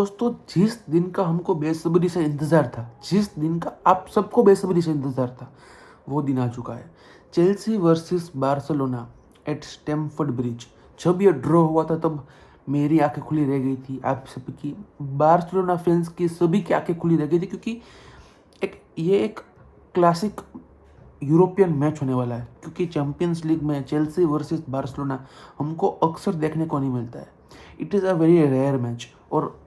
दोस्तों, जिस दिन का हमको बेसब्री से इंतज़ार था, जिस दिन का आप सबको बेसब्री से इंतज़ार था, वो दिन आ चुका है। Chelsea versus Barcelona at Stamford Bridge. जब ये ड्रॉ हुआ था तब मेरी आंखें खुली रह गई थी, आप सबकी, बार्सिलोना फैंस की सभी की आंखें खुली रह गई थी, क्योंकि ये एक क्लासिक यूरोपियन मैच होने वाला है। क्योंकि चैम्पियंस लीग में चेल्सी वर्सेस बार्सिलोना हमको अक्सर देखने को नहीं मिलता है। It is a very rare match. और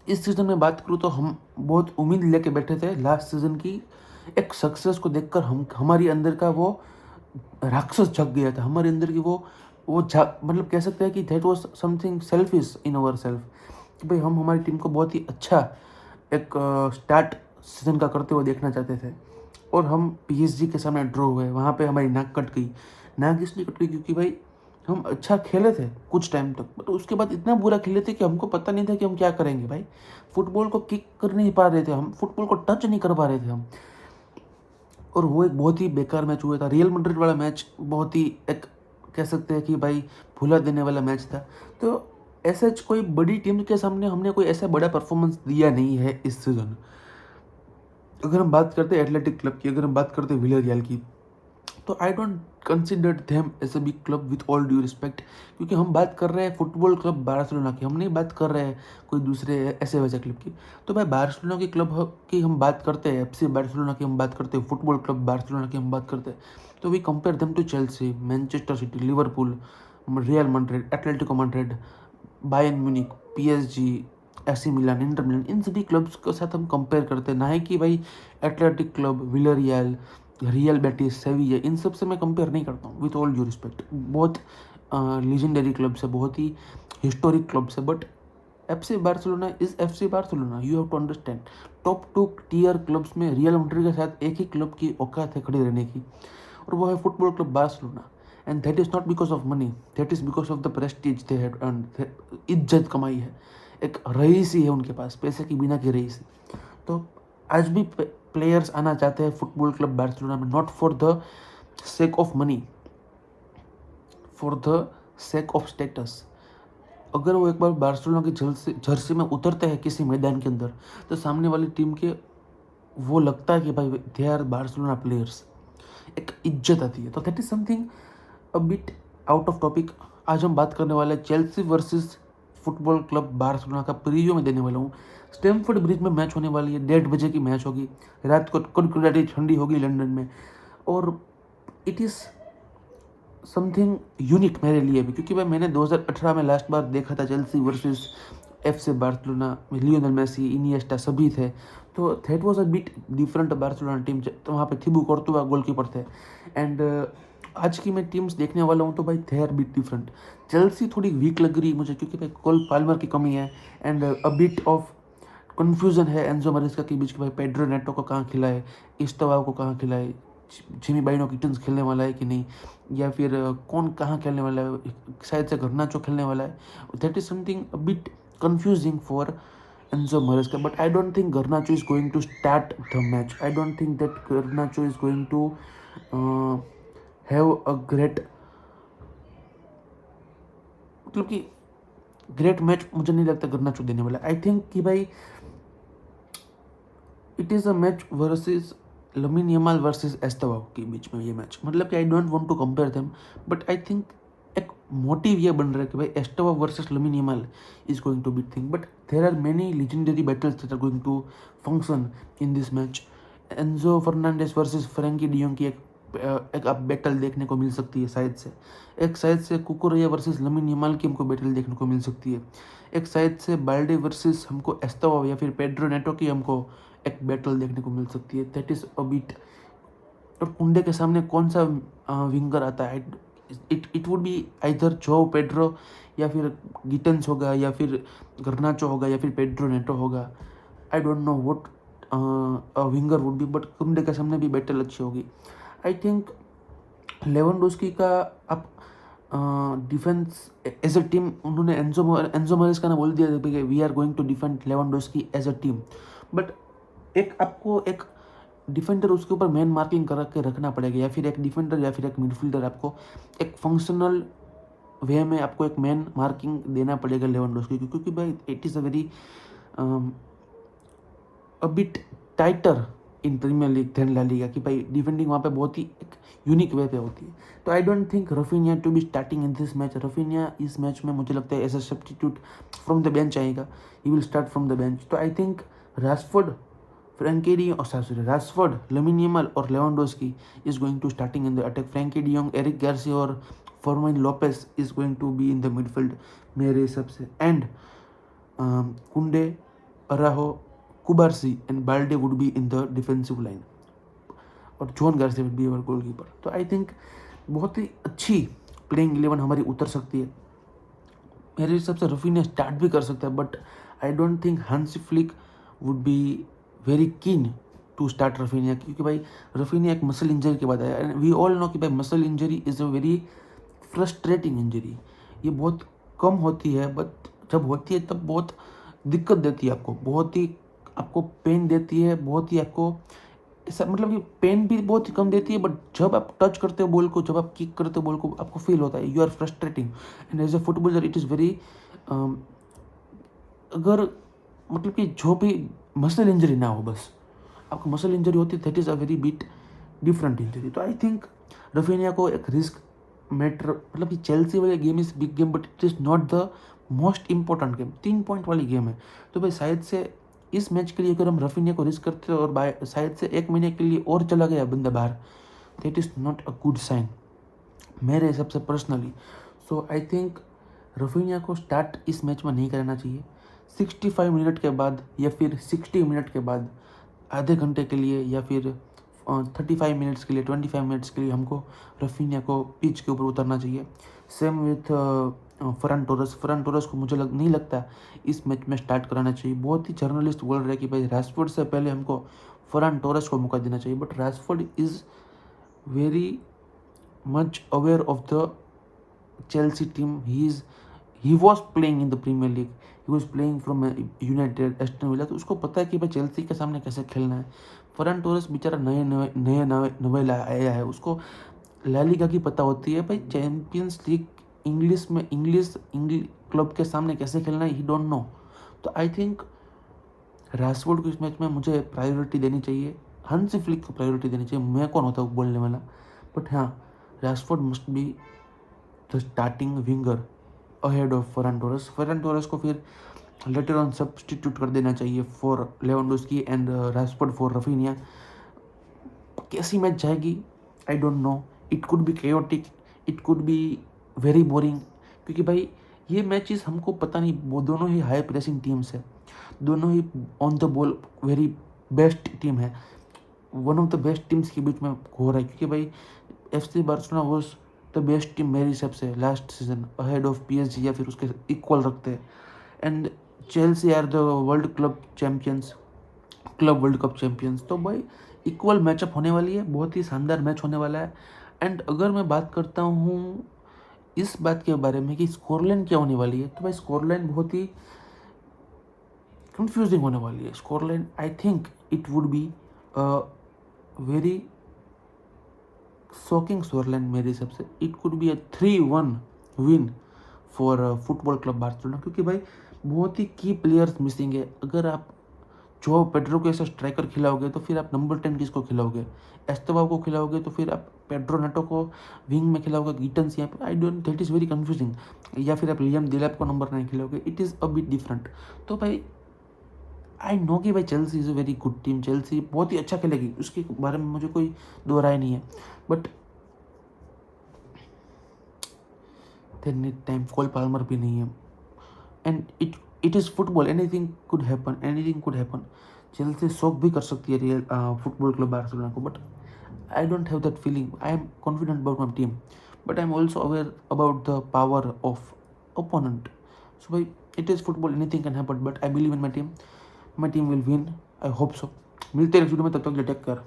इस सीज़न में बात करूँ तो हम बहुत उम्मीद लेके बैठे थे लास्ट सीज़न की। एक सक्सेस को देखकर हम हमारी अंदर का वो राक्षस जग गया था, हमारे अंदर की वो मतलब कह सकते हैं कि that was something selfish in our self, कि भाई हम हमारी टीम को बहुत ही अच्छा एक स्टार्ट सीज़न का करते हुए देखना चाहते थे। और हम पीएसजी के सामने ड्रॉ हुए, वहाँ पे हमारी नाक कट गई। नाक इसलिए कट गई क्योंकि भाई हम अच्छा खेले थे कुछ टाइम तक, बट उसके बाद इतना बुरा खेले थे कि हमको पता नहीं था कि हम क्या करेंगे भाई। फुटबॉल को किक कर नहीं पा रहे थे हम, फुटबॉल को टच नहीं कर पा रहे थे हम। और वो एक बहुत ही बेकार मैच हुआ था। रियल मैड्रिड वाला मैच बहुत ही एक कह सकते हैं कि भाई भुला देने वाला मैच था। तो ऐसा कोई बड़ी टीम के सामने हमने कोई ऐसा बड़ा परफॉर्मेंस दिया नहीं है इस सीज़न। अगर हम बात करते हैं एथलेटिक क्लब की, अगर हम बात करते हैं विलेरियल की, तो I don't consider them as a big club with all due respect. क्योंकि हम बात कर रहे हैं फुटबॉल क्लब बार्सिलोना की, हम नहीं बात कर रहे हैं कोई दूसरे ऐसे वैसे क्लब की। तो भाई बार्सिलोना की क्लब की हम बात करते हैं, एफसी बार्सिलोना की हम बात करते हैं, फुटबॉल क्लब बार्सिलोना की हम बात करते हैं, तो we compare them to Chelsea, Manchester City, Liverpool, Real Madrid, Atletico Madrid, Bayern Munich, PSG, AC Milan, Inter Milan, इन सभी क्लब्स के साथ हम कंपेयर करते हैं। ना है कि भाई Athletic Club, Villarreal, Real Betis, Sevilla, इन सब से मैं कंपेयर नहीं करता हूँ, विथ ऑल ड्यू रिस्पेक्ट। बहुत लीजेंडरी क्लब्स है, बहुत ही हिस्टोरिक क्लब्स है, but FC Barcelona is FC Barcelona, you have to understand. Top two tier clubs में रियल मैड्रिड के साथ एक ही क्लब की औकात है खड़ी रहने की, और वो है football club Barcelona. And that is not because of money, that is because of the Prestige they had earned. इज्जत कमाई है, एक रईसी है उनके पास, पैसे की बिना की रईसी। तो आज भी प्लेयर्स आना चाहते हैं फुटबॉल क्लब बार्सिलोना में, not for the sake of money, for the sake of status. अगर वो एक बार बार्सिलोना की जर्सी में उतरते हैं किसी मैदान के अंदर, तो सामने वाली टीम के वो लगता है कि भाई दे आर बार्सिलोना प्लेयर्स, एक इज्जत आती है। तो that is something a bit out of topic. आज हम बात करने वाले हैं Chelsea versus football club Barcelona का प्रीव्यू में देने वाला हूँ। स्टैमफोर्ड ब्रिज में मैच होने वाली है, 1:30 की मैच होगी, रात को कड़कड़ाटी ठंडी होगी लंदन में। और इट इज़ समथिंग यूनिक मेरे लिए भी, क्योंकि भाई मैंने 2018 में लास्ट बार देखा था चेल्सी वर्सेस एफसी बार्सिलोना में, लियोनेल मेसी, इनिएस्टा सभी थे। तो that was a bit different Barcelona team, तो वहाँ पे थिबू कोर्तुआ गोलकीपर थे। एंड आज की मैं टीम्स देखने वाला हूँ तो भाई they are bit different. Chelsea थोड़ी वीक लग रही है मुझे, क्योंकि भाई कोल पाल्मर की कमी है, and a bit of confusion है एंजो मरेस्का के बीच कि भाई पेड्रो नेटो को कहाँ खिलाए, इस्टवाओ को कहाँ खिलाए, जिमी बाइनो किटन्स खेलने वाला है कि नहीं, या फिर कौन कहाँ खेलने वाला है, शायद से घरनाचो खेलने वाला है। That is something a bit confusing for Enzo Maresca, but I don't think Garnacho is going to start the match. I don't think that Garnacho is going to uh, have a great, मतलब कि great match मुझे नहीं लगता गर्नाचो देने वाला। आई think कि भाई it is a match versus Lamine Yamal versus Estevao के बीच में ये मैच, मतलब कि I don't want to compare them, but I think एक मोटिव ये बन रहा है कि भाई Estevao versus Lamine Yamal is going to beat thing, but there are many legendary battles that are going to function in this match. Enzo Fernandez versus Frenkie de Jong की एक आप बैटल देखने को मिल सकती है शायद से। एक साइड से कुकुरेया वर्सेस लमिन यमाल की हमको बैटल देखने को मिल सकती है। एक साइड से बाल्डे वर्सेस हमको एस्तेवाओ या फिर पेड्रो नेटो की हमको एक बैटल देखने को मिल सकती है। That is a beat. और कुंडे के सामने कौन सा विंगर आता है, it would be either Joao Pedro, या फिर गिटन्स होगा, या फिर गर्नाचो होगा, या फिर पेड्रो नेटो होगा। I don't know what winger would be, but कुंडे के सामने भी बैटल अच्छी होगी। आई थिंक लेवेंडोस्की का आप डिफेंस एज अ टीम, उन्होंने एंजो मरेस्का ने बोल दिया कि we are going to defend Lewandowski as a team, but एक आपको एक डिफेंडर उसके ऊपर मैन मार्किंग कर के रखना पड़ेगा, या फिर एक डिफेंडर या फिर एक मिडफील्डर आपको एक फंक्शनल वे में आपको एक मैन मार्किंग देना पड़ेगा लेवेंडोस्की की, क्योंकि भाई it is a very a bit tighter in Premier League than La Liga, कि भाई डिफेंडिंग वहाँ पे बहुत ही एक यूनिक वे पे होती है। तो I don't think Raphinha to be starting in this match. Raphinha इस मैच में मुझे लगता है as a substitute from the bench आएगा, he will start from the bench. तो I think Rashford, Frankie de Jong, sorry, Rashford, Lamine Yamal or Lewandowski is going to starting in the attack. Frankie de Jong, Eric Garcia और Fermin Lopez is going to be in the midfield मेरे हिसाब से, and Kunde, Araujo, Kubarsi and Balde would be in the defensive line और John Garcia would be our goalkeeper. तो I think बहुत ही अच्छी playing 11 हमारी उतर सकती है। मेरे हिसाब से रफीनिया स्टार्ट भी कर सकता है, but I don't think Hansi Flick would be very keen to start Raphinha, क्योंकि भाई रफीनिया एक मसल इंजरी के बाद आया, एंड वी ऑल नो कि भाई muscle injury is a very frustrating injury. ये बहुत कम होती है, बट जब होती है तब बहुत दिक्कत देती है आपको, बहुत ही आपको पेन देती है, बहुत ही आपको ऐसा मतलब कि पेन भी बहुत ही कम देती है, बट जब आप टच करते हो बॉल को, जब आप किक करते हो बॉल को, आपको फील होता है you are frustrating. And as a footballer it is very अगर मतलब कि जो भी मसल इंजरी ना हो, बस आपको मसल इंजरी होती है, that is a very bit different injury. तो आई थिंक रफीनिया को एक रिस्क मैटर, मतलब कि चेल्सी वाली game is big game but it is not the most important game, 3 point वाली गेम है। तो भाई शायद से इस मैच के लिए अगर हम रफीनिया को रिस्क करते हैं और शायद से 1 महीने के लिए और चला गया बंदा बाहर, that is not a good sign मेरे हिसाब से personally. So I think Raphinha को स्टार्ट इस मैच में नहीं करना चाहिए। 65 मिनट के बाद या फिर 60 मिनट के बाद, आधे घंटे के लिए या फिर 35 मिनट्स के लिए, 25 मिनट्स के लिए हमको रफीनिया को पिच के ऊपर उतरना चाहिए। सेम विथ फरहान टोरेस को मुझे नहीं लगता इस मैच में स्टार्ट कराना चाहिए। बहुत ही जर्नलिस्ट बोल रहे हैं कि भाई राशफोर्ड से पहले हमको फरहान टोरेस को मौका देना चाहिए, but Rashford is very much aware of the Chelsea team. He was playing in the Premier League. He was playing from United, Aston Villa. तो उसको पता है कि भाई चेल्सी के सामने कैसे खेलना है। फरहान टोरेस बेचारा नवे आया है, उसको ला लीगा की पता होती है, भाई चैम्पियंस लीग इंग्लिश क्लब के सामने कैसे खेलना है, ही डोंट नो। तो आई थिंक राशफोर्ड को इस मैच में मुझे प्रायोरिटी देनी चाहिए, हांसी फ्लिक को प्रायोरिटी देनी चाहिए। मैं कौन होता हूँ बोलने वाला, बट हाँ, Rashford must be the starting winger ahead of Farhan Torres. Farhan Torres को फिर लेटर ऑन सब्स्टिट्यूट कर देना चाहिए for Lewandowski and Rashford for Raphinha. कैसी मैच जाएगी I don't know, it could B chaotic, it could be very boring, क्योंकि भाई ये मैचेस हमको पता नहीं, वो दोनों ही हाई प्रेसिंग टीम्स है, दोनों ही on the ball very best team है, one of the best teams के बीच में हो रहा है, क्योंकि भाई FC Barcelona was the best team मेरे हिसाब से last season, ahead of PSG या फिर उसके इक्वल रखते हैं। And Chelsea are the world cup champions. तो भाई इक्वल मैचअप होने वाली है, बहुत ही शानदार मैच होने वाला है। एंड अगर मैं बात करता हूँ इस बात के बारे में कि स्कोरलाइन क्या होने वाली है, तो भाई स्कोरलाइन बहुत ही कंफ्यूजिंग होने वाली है। Scoreline I think it would be very shocking scoreline मेरे हिसाब से। It could be a 3-1 win for football club Barcelona, क्योंकि भाई बहुत ही की प्लेयर्स मिसिंग है। अगर आप जो पेड्रो को ऐसा स्ट्राइकर खिलाओगे तो फिर आप नंबर 10 किसको खिलाओगे, एस्तोबाओ को खिलाओगे तो फिर आप पेड्रो नेटो को विंग में खिलाओगे, गिटन्स यहाँ पे, I don't, that is very confusing. या फिर आप लियम दिलैप को नंबर 9 खिलाओगे, it is a bit different. तो भाई आई नो कि भाई Chelsea is a very good team, Chelsea बहुत ही अच्छा खेलेगी, उसके बारे में मुझे कोई दो राय नहीं है, but there need time. Cole Palmer भी नहीं है, and it is football, anything could happen. Chelsea shock भी कर सकती है रियल फुटबॉल क्लब बार्सिलोना को, but I don't have that feeling. I am confident about my team, but I am also aware about the power of opponent. So भाई it is football, anything can happen, but I believe in my team will win, I hope so. मिलते हैं next video में, तब तक take care.